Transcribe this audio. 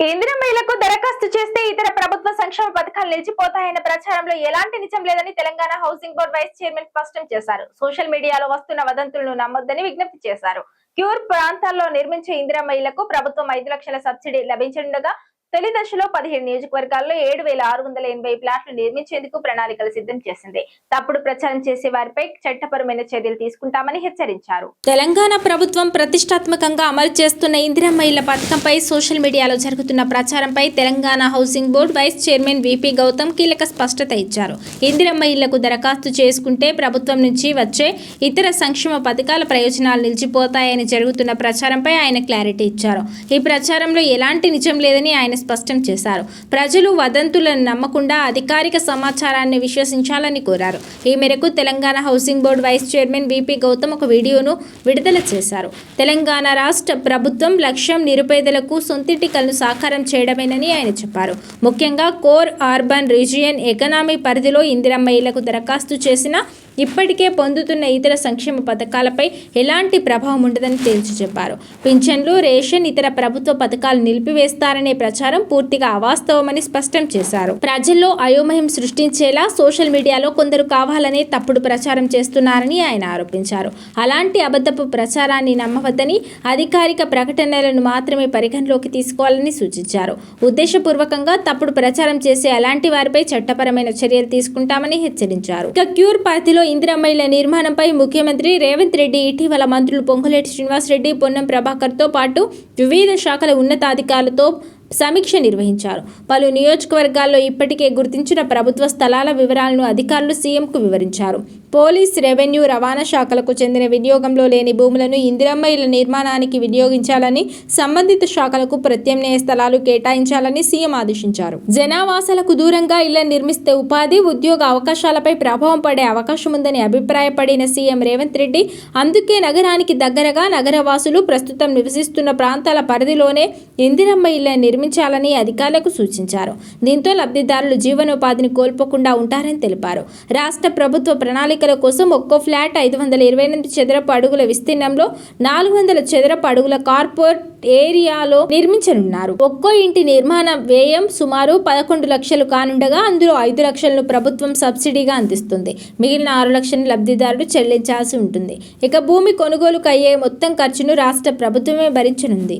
కేంద్ర మహిళలకు దరఖాస్తు చేస్తే ఇతర ప్రభుత్వ సంక్షేమ పథకాలు నిలిచిపోతాయన్న ప్రచారంలో ఎలాంటి నిజం లేదని Telangana housing board vice chairman స్పష్టం చేశారు. సోషల్ మీడియాలో వస్తున్న వదంతులను నమ్మొద్దని విజ్ఞప్తి చేశారు. క్యూర్ ప్రాంతాల్లో నిర్మించే ఇందిరా మహిళలకు ప్రభుత్వం 5 లక్షల సబ్సిడీ లభించనుండగా తొలి దశలో 17 నియోజకవర్గాల్లో 7,680 ప్లాట్లు నిర్మించేందుకు ప్రణాళికలు సిద్ధం చేసింది. తప్పుడు ప్రచారం చేసే వారిపై చట్టపరమైన చర్యలు తీసుకుంటామని హెచ్చరించారు. తెలంగాణ ప్రభుత్వం ప్రతిష్టాత్మకంగా అమలు చేస్తున్న ఇందిరా మహిళ పథకంపై సోషల్ మీడియాలో జరుగుతున్న ప్రచారంపై Telangana housing board vice chairman VP Gautam కీలక స్పష్టత ఇచ్చారు. ఇందిరా మహిళలకు దరఖాస్తు చేసుకుంటే ప్రభుత్వం నుంచి వచ్చే ఇతర సంక్షేమ పథకాల ప్రయోజనాలు నిలిచిపోతాయని జరుగుతున్న ప్రచారంపై ఆయన క్లారిటీ ఇచ్చారు. ఈ ప్రచారంలో ఎలాంటి నిజం లేదని ఆయన స్పష్టం చేశారు. ప్రజలు వదంతులను నమ్మకుండా అధికారిక సమాచారాన్ని విశ్వసించాలని కోరారు. ఈ మేరకు Telangana housing board vice chairman VP Gautam ఒక వీడియోను విడుదల చేశారు. తెలంగాణ రాష్ట్ర ప్రభుత్వం లక్ష్యం నిరుపేదలకు సొంతింటి కలను సాకారం చేయడమేనని ఆయన చెప్పారు. ముఖ్యంగా కోర్ అర్బన్ రీజియన్ ఎకనామీ పరిధిలో ఇందిరా మహిళలకు దరఖాస్తు చేసిన ఇప్పటికే పొందుతున్న ఇతర సంక్షేమ పథకాలపై ఎలాంటి ప్రభావం ఉండదని తేల్చి చెప్పారు. పింఛన్లు, రేషన్, ఇతర ప్రభుత్వ పథకాలు నిలిపివేస్తారనే ప్రచారం పూర్తిగా అవాస్తవమని స్పష్టం చేశారు. ప్రజల్లో అయోమయం సృష్టించేలా సోషల్ మీడియాలో కొందరు కావాలనే తప్పుడు ప్రచారం చేస్తున్నారని ఆయన ఆరోపించారు. అలాంటి అబద్ధపు ప్రచారాన్ని నమ్మవద్దని, అధికారిక ప్రకటనలను మాత్రమే పరిగణలోకి తీసుకోవాలని సూచించారు. ఉద్దేశపూర్వకంగా తప్పుడు ప్రచారం చేసే అలాంటి వారిపై చట్టపరమైన చర్యలు తీసుకుంటామని హెచ్చరించారు. ఇక క్యూర్ పార్టీలో ఇందిరా మహిళ నిర్మాణంపై ముఖ్యమంత్రి రేవంత్ రెడ్డి ఇటీవల మంత్రులు పొంగులేటి శ్రీనివాసరెడ్డి, పొన్నం ప్రభాకర్తో పాటు వివిధ శాఖల ఉన్నతాధికారులతో సమీక్ష నిర్వహించారు. పలు నియోజకవర్గాల్లో ఇప్పటికే గుర్తించిన ప్రభుత్వ స్థలాల వివరాలను అధికారులు సీఎంకు వివరించారు. పోలీస్, రెవెన్యూ, రవాణా శాఖలకు చెందిన వినియోగంలో లేని భూములను ఇందిరమ్మ ఇళ్ల నిర్మాణానికి వినియోగించాలని, సంబంధిత శాఖలకు ప్రత్యామ్నాయ స్థలాలు కేటాయించాలని సీఎం ఆదేశించారు. జనావాసాలకు దూరంగా ఇళ్లను నిర్మిస్తే ఉపాధి, ఉద్యోగ అవకాశాలపై ప్రభావం పడే అవకాశం ఉందని అభిప్రాయపడిన సీఎం రేవంత్ రెడ్డి అందుకే నగరానికి దగ్గరగా నగరవాసులు ప్రస్తుతం నివసిస్తున్న ప్రాంతాల పరిధిలోనే ఇందిరమ్మ ఇళ్ల నిర్మించాలని అధికారులకు సూచించారు. దీంతో లబ్ధిదారులు జీవనోపాధిని కోల్పోకుండా ఉంటారని తెలిపారు. రాష్ట్ర ప్రభుత్వ ప్రణాళికల కోసం ఒక్కో ఫ్లాట్ 528 చదరపు అడుగుల విస్తీర్ణంలో 400 చదరపు అడుగుల కార్పొరేట్ ఏరియాలో నిర్మించనున్నారు. ఒక్కో ఇంటి నిర్మాణ వ్యయం సుమారు 11 లక్షలు కానుండగా అందులో 5 లక్షలను ప్రభుత్వం సబ్సిడీగా అందిస్తుంది. మిగిలిన 6 లక్షలను లబ్ధిదారులు చెల్లించాల్సి ఉంటుంది. ఇక భూమి కొనుగోలుకు అయ్యే మొత్తం ఖర్చును రాష్ట్ర ప్రభుత్వమే భరించనుంది.